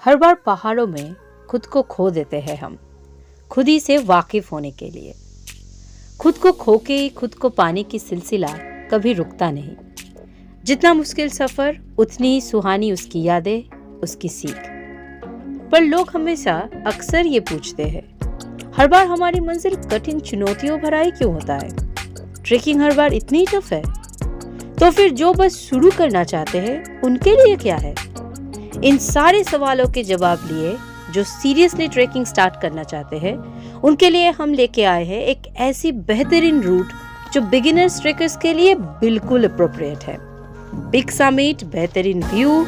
हर बार पहाड़ों में खुद को खो देते हैं हम, खुद ही से वाकिफ होने के लिए। खुद को खो के ही खुद को पाने की सिलसिला कभी रुकता नहीं। जितना मुश्किल सफर उतनी ही सुहानी उसकी यादें, उसकी सीख। पर लोग हमेशा अक्सर ये पूछते हैं, हर बार हमारी मंजिल कठिन चुनौतियों भरा ही क्यों होता है? ट्रेकिंग हर बार इतनी टफ है? तो फिर जो बस शुरू करना चाहते हैं उनके लिए क्या है? इन सारे सवालों के जवाब लिए जो सीरियसली ट्रेकिंग स्टार्ट करना चाहते हैं उनके लिए हम लेके आए हैं एक ऐसी बेहतरीन रूट जो बिगिनर्स ट्रेकर्स के लिए बिल्कुल अप्रोप्रिएट है। बिग समिट, बेहतरीन व्यू,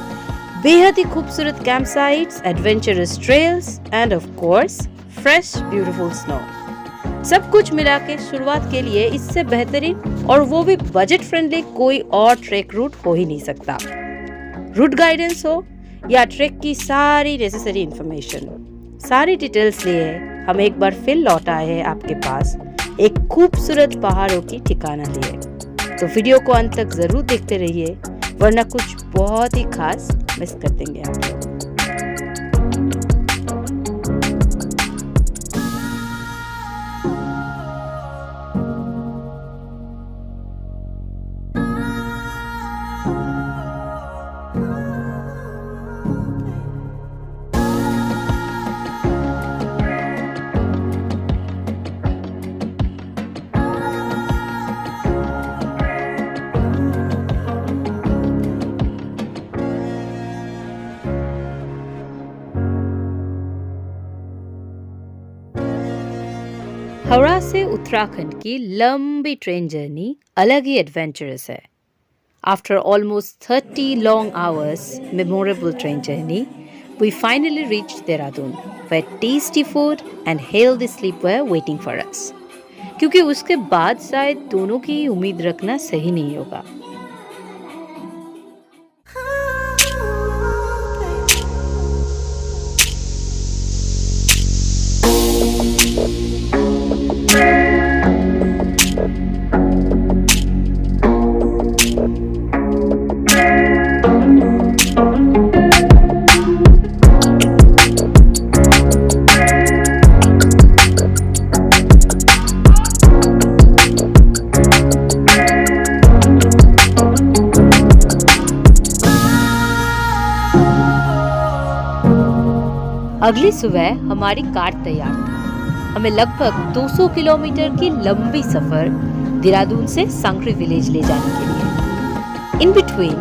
बेहद ही खूबसूरत camp sites, adventurous trails end of course fresh beautiful snow. सब कुछ मिला के शुरुआत के लिए इससे बेहतरीन और वो भी बजट फ्रेंडली कोई और ट्रैक रूट हो ही नहीं सकता। रूट गाइडेंस हो या ट्रैक की सारी नेसेसरी इंफॉर्मेशन, सारी डिटेल्स लिए हम एक बार फिर लौट आए हैं आपके पास एक खूबसूरत पहाड़ों की ठिकाना लिए। तो वीडियो को अंत तक जरूर देखते रहिए, वरना कुछ बहुत ही खास मिस कर देंगे आप लोग। हावड़ा से उत्तराखंड की लंबी ट्रेन जर्नी अलग ही एडवेंचरस है। After almost 30 long hours memorable train journey, we finally reached Dehradun, where tasty food and healthy sleep were waiting for us. क्योंकि उसके बाद शायद दोनों की उम्मीद रखना सही नहीं होगा। अगली सुबह हमारी कार तैयार थी। हमें लगभग 200 किलोमीटर की लंबी सफर देहरादून से सांकरी विलेज ले जाने के लिए। In between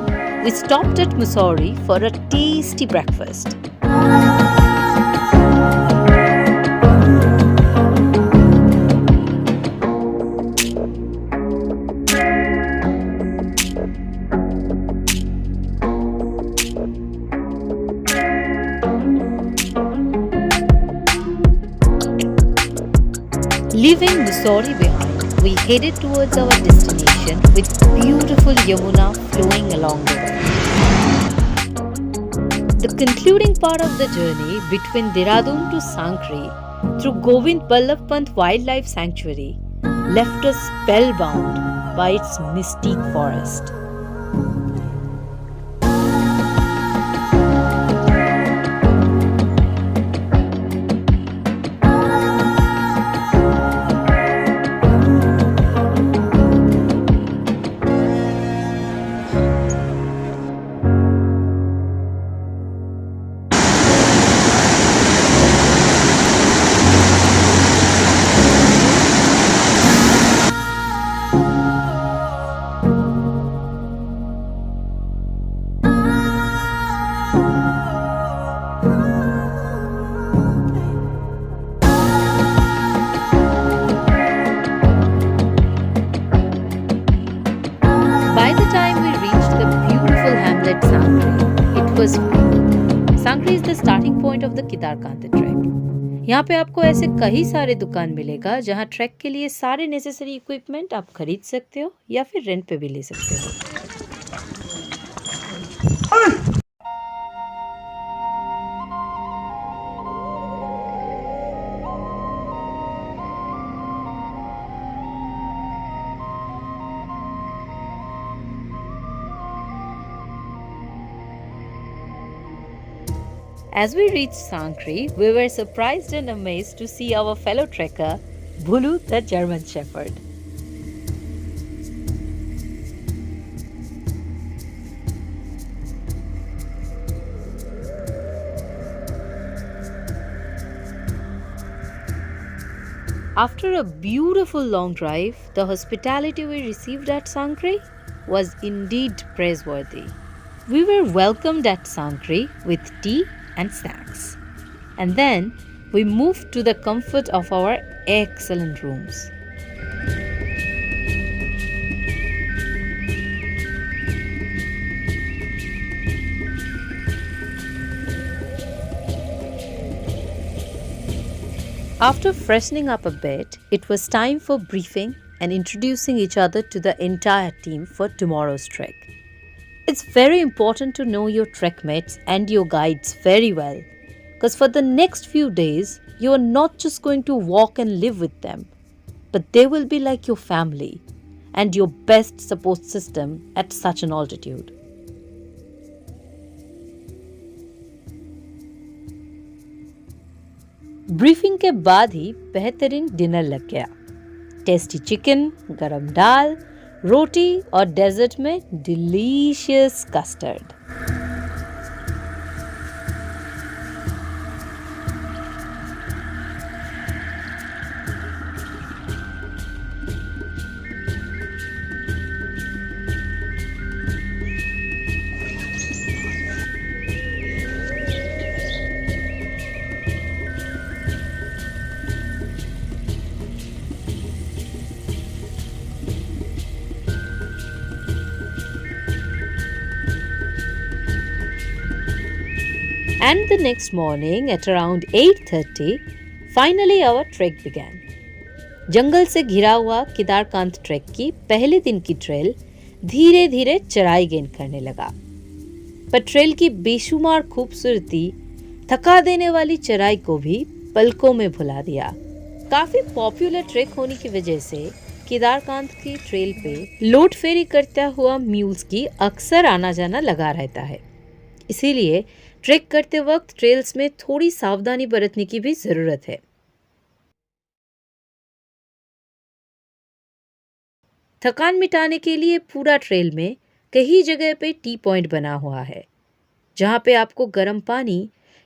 we stopped at Mussoorie for a tasty breakfast. Leaving Mussoorie behind, we headed towards our destination with beautiful Yamuna flowing along the way. The concluding part of the journey between Dehradun to Sankri through Govind Ballabh Pant Wildlife Sanctuary left us spellbound by its mystique forest. By the time we reached the beautiful hamlet Sankri, it was spring. Sankri is the starting point of the Kedarkantha trek. यहाँ पे आपको ऐसे कई सारे दुकान मिलेगा जहाँ track के लिए सारे नेसेसरी इक्विपमेंट आप खरीद सकते हो या फिर रेंट पे भी ले सकते हो। As we reached Sankri, we were surprised and amazed to see our fellow trekker, Bulu the German Shepherd. After a beautiful long drive, the hospitality we received at Sankri was indeed praiseworthy. We were welcomed at Sankri with tea and snacks. And then we moved to the comfort of our excellent rooms. After freshening up a bit, it was time for briefing and introducing each other to the entire team for tomorrow's trek. It's very important to know your trek mates and your guides very well, because for the next few days, you are not just going to walk and live with them, but they will be like your family and your best support system at such an altitude. Briefing के बाद ही बेहतरीन dinner लग गया। Tasty chicken, गरम दाल, रोटी और desert में delicious custard. And the next morning at around 8:30, finally our trek began. जंगल से घिरा हुआ केदारकांत ट्रैक की पहले दिन की ट्रेल धीरे धीरे चढ़ाई गेन करने लगा, पर ट्रेल की बेशुमार खूबसूरती थका देने वाली चढ़ाई को भी पलकों में भुला दिया। काफी पॉपुलर ट्रैक होने की वजह से केदारकांत की ट्रेल पे लोड फेरी करता हुआ म्यूल्स की अक्सर आना जाना लगा रहता है, इसीलिए ट्रेक करते वक्त ट्रेल्स में थोड़ी सावधानी बरतने की भी जरूरत है। थकान मिटाने के लिए पूरा ट्रेल में कई जगह पे टी पॉइंट बना हुआ है, जहाँ पे आपको गर्म पानी,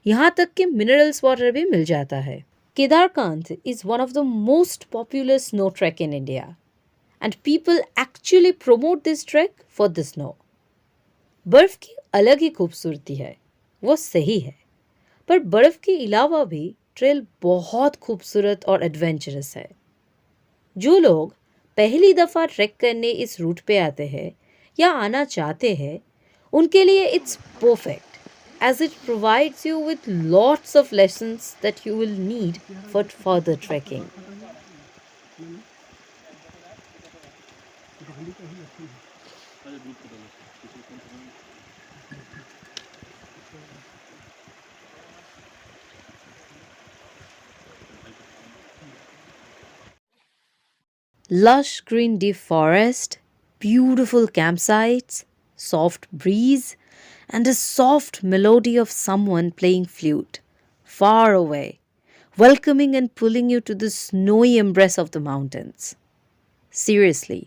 यहाँ तक कि मिनरल्स वाटर भी मिल जाता है। Kedarkantha is one of the most popular snow trek in India and people actually promote this trek for the snow. बर्फ की अलग ही खूबसूरती है, वो सही है, पर बर्फ के अलावा भी ट्रेल बहुत खूबसूरत और एडवेंचरस है। जो लोग पहली दफ़ा ट्रैक करने इस रूट पे आते हैं या आना चाहते हैं, उनके लिए it's perfect as it provides you with lots of lessons that you will need for further trekking. Lush green deep forest, beautiful campsites, soft breeze, and a soft melody of someone playing flute, far away, welcoming and pulling you to the snowy embrace of the mountains. Seriously,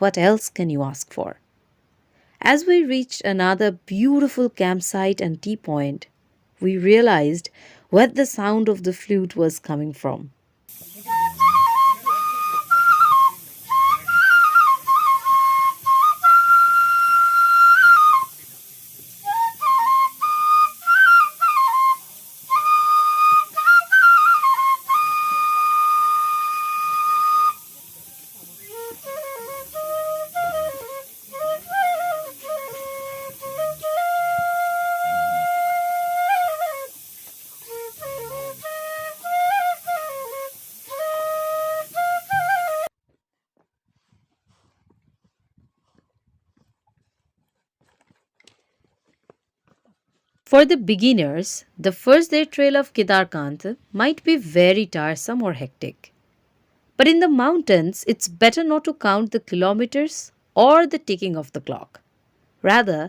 what else can you ask for? As we reached another beautiful campsite and tea point, we realized where the sound of the flute was coming from. For the beginners, the first day trail of Kedarkantha might be very tiresome or hectic. But in the mountains, it's better not to count the kilometers or the ticking of the clock. Rather,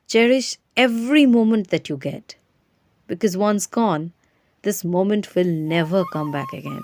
cherish every moment that you get. because once gone, this moment will never come back again.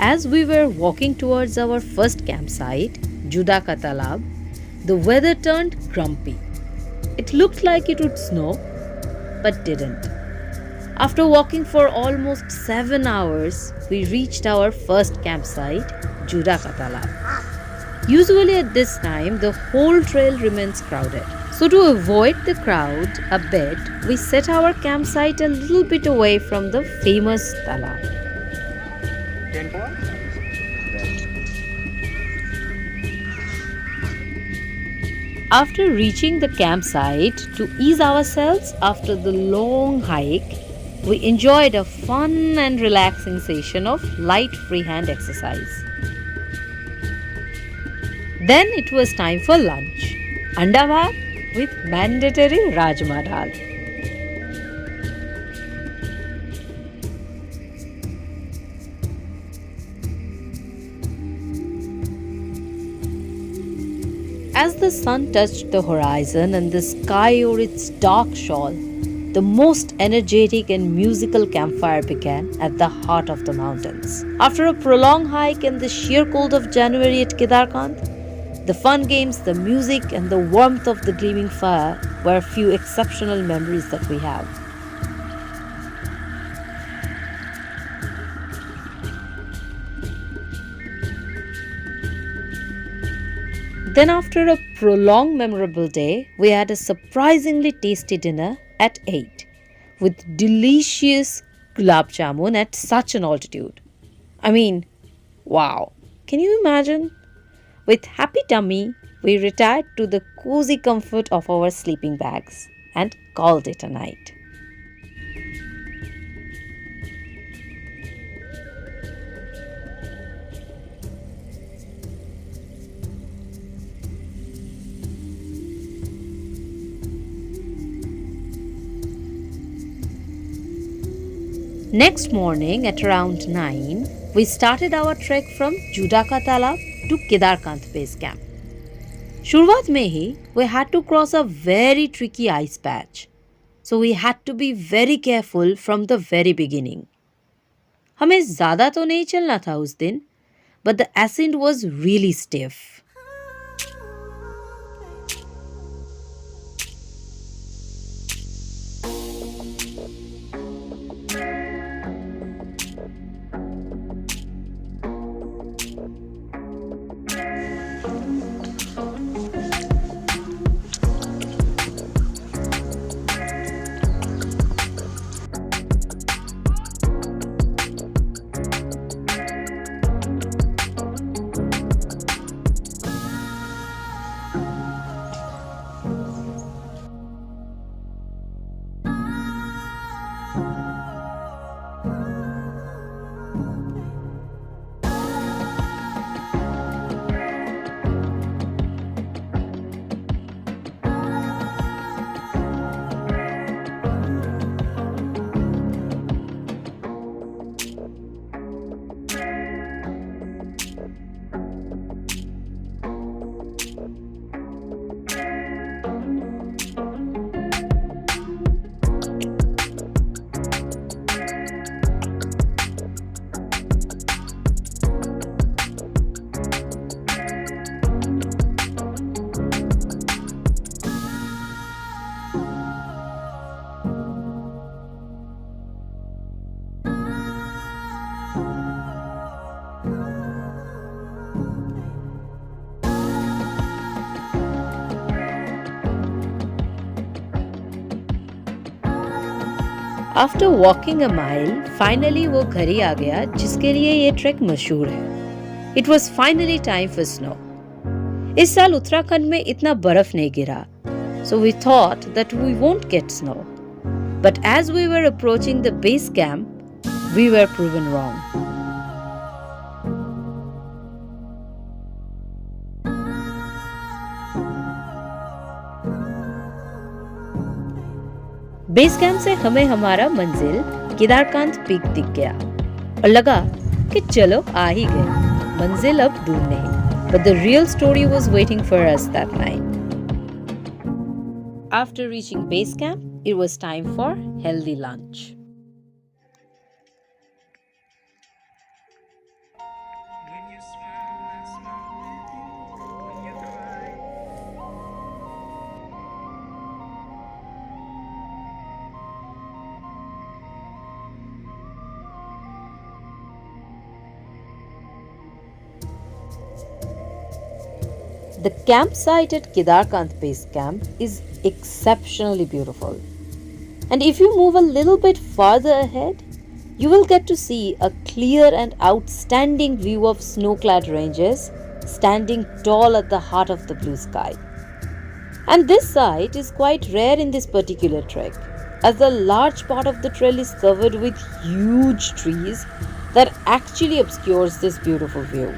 As we were walking towards our first campsite, Judaka Talab, the weather turned grumpy. It looked like it would snow, but didn't. After walking for almost 7 hours, we reached our first campsite, Judaka Talab. Usually at this time, the whole trail remains crowded. So to avoid the crowd a bit, we set our campsite a little bit away from the famous talab. After reaching the campsite, to ease ourselves after the long hike, we enjoyed a fun and relaxing session of light freehand exercise. Then it was time for lunch. Anda bhat with mandatory rajma dal. As the sun touched the horizon and the sky wore its dark shawl, the most energetic and musical campfire began at the heart of the mountains. After a prolonged hike and the sheer cold of January at Kedarkantha, the fun games, the music, and the warmth of the gleaming fire were a few exceptional memories that we have. Then, after a prolonged memorable day, we had a surprisingly tasty dinner at 8 with delicious gulab jamun at such an altitude. I mean, wow! Can you imagine? With happy tummy, we retired to the cozy comfort of our sleeping bags and called it a night. Next morning at around 9, we started our trek from Judaka Talab to Kedarkantha base camp. शुरुआत में ही we had to cross a very tricky ice patch. So we had to be very careful from the very beginning. हमें ज़्यादा तो नहीं चलना था उस दिन, but the ascent was really stiff. After walking a mile finally वो घर ही आ गया जिसके लिए ये ट्रैक मशहूर है. It was finally time for snow. इस साल उत्तराखंड में इतना बर्फ नहीं गिरा, so we thought that we won't get snow. But as we were approaching the base camp, we were proven wrong. Base camp से हमें हमारा मंजिल केदारकांत पीक दिख गया और लगा कि चलो आ ही गए, मंजिल अब दूर नहीं. But the real story was waiting for us that night. After reaching base camp, it was time for healthy lunch. The campsite at Kedarkantha Base Camp is exceptionally beautiful. And if you move a little bit farther ahead, you will get to see a clear and outstanding view of snow-clad ranges standing tall at the heart of the blue sky. And this sight is quite rare in this particular trek, as a large part of the trail is covered with huge trees that actually obscures this beautiful view.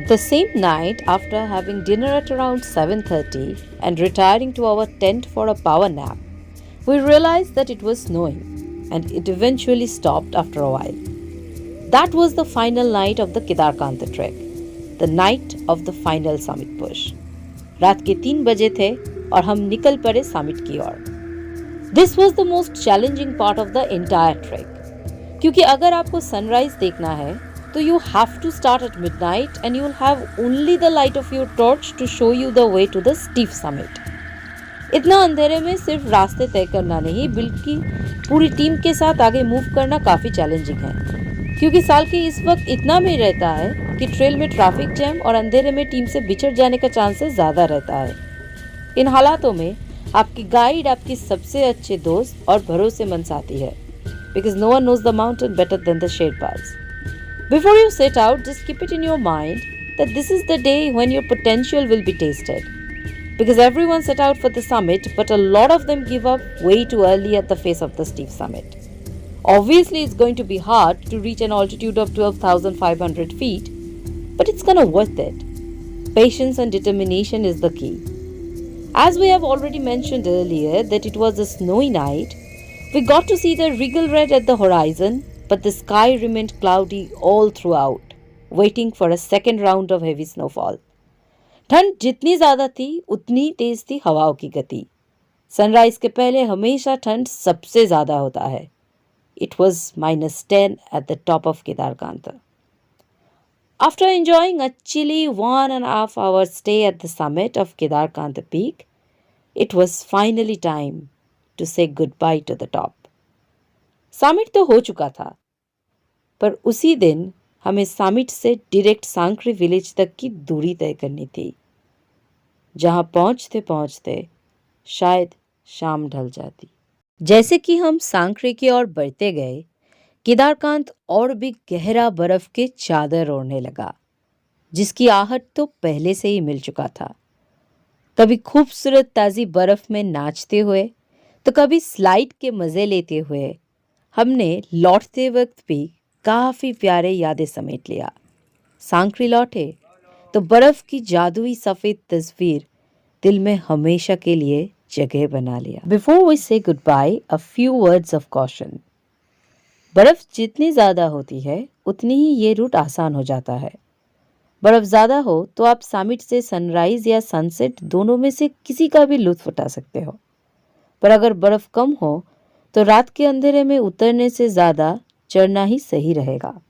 The same night, after having dinner at around 7:30 and retiring to our tent for a power nap, we realized that it was snowing and it eventually stopped after a while. That was the final night of the Kedarkantha trek, the night of the final summit push. रात के 3 बजे थे और हम निकल पड़े summit की ओर. This was the most challenging part of the entire trek, क्योंकि अगर आपको सनराइज देखना है तो you have to start at midnight and you'll have only the light of your torch to show you the way to the steep summit. इतना अंधेरे में सिर्फ रास्ते तय करना नहीं बल्कि पूरी टीम के साथ आगे मूव करना काफ़ी चैलेंजिंग है, क्योंकि साल के इस वक्त इतना में रहता है कि ट्रेल में ट्रैफिक जैम और अंधेरे में टीम से बिछड़ जाने का चांसेस ज़्यादा रहता है. इन हालातों में आपकी गाइड आपकी सबसे अच्छे दोस्त और भरोसेमंद साथी है, because no one knows the mountain better than the Sherpas. Before you set out, just keep it in your mind that this is the day when your potential will be tasted. Because everyone set out for the summit, but a lot of them give up way too early at the face of the steep summit. Obviously, it's going to be hard to reach an altitude of 12,500 feet, but it's gonna worth it. Patience and determination is the key. As we have already mentioned earlier that it was a snowy night, we got to see the regal red at the horizon, but the sky remained cloudy all throughout, waiting for a second round of heavy snowfall. ठंड जितनी ज़्यादा थी उतनी तेज थी हवाओं की गति. Sunrise के पहले हमेशा ठंड सबसे ज़्यादा होता है. It was -10 at the top of Kedarkantha. After enjoying a chilly 1.5 hour stay at the summit of Kedarkantha peak, it was finally time to say goodbye to the top. Summit तो हो चुका था, पर उसी दिन हमें समिट से direct सांक्री village तक की दूरी तय करनी थी, जहां पहुंचते पहुंचते शायद शाम ढल जाती. जैसे कि हम सांक्री की ओर बढ़ते गए, केदारकांत और भी गहरा बर्फ के चादर ओढ़ने लगा, जिसकी आहट तो पहले से ही मिल चुका था. कभी खूबसूरत ताज़ी बर्फ में नाचते हुए तो कभी स्लाइड के मज़े लेते हुए हमने लौटते वक्त भी काफ़ी प्यारे यादें समेट लिया. सांक्री लौटे तो बर्फ़ की जादुई सफ़ेद तस्वीर दिल में हमेशा के लिए जगह बना लिया. Before we say good bye, a few words of caution. बर्फ़ जितनी ज़्यादा होती है उतनी ही ये रूट आसान हो जाता है. बर्फ़ ज़्यादा हो तो आप समिट से सनराइज़ या सनसेट दोनों में से किसी का भी लुत्फ़ उठा सकते हो, पर अगर बर्फ़ कम हो तो रात के अंधेरे में उतरने से ज्यादा चढ़ना ही सही रहेगा।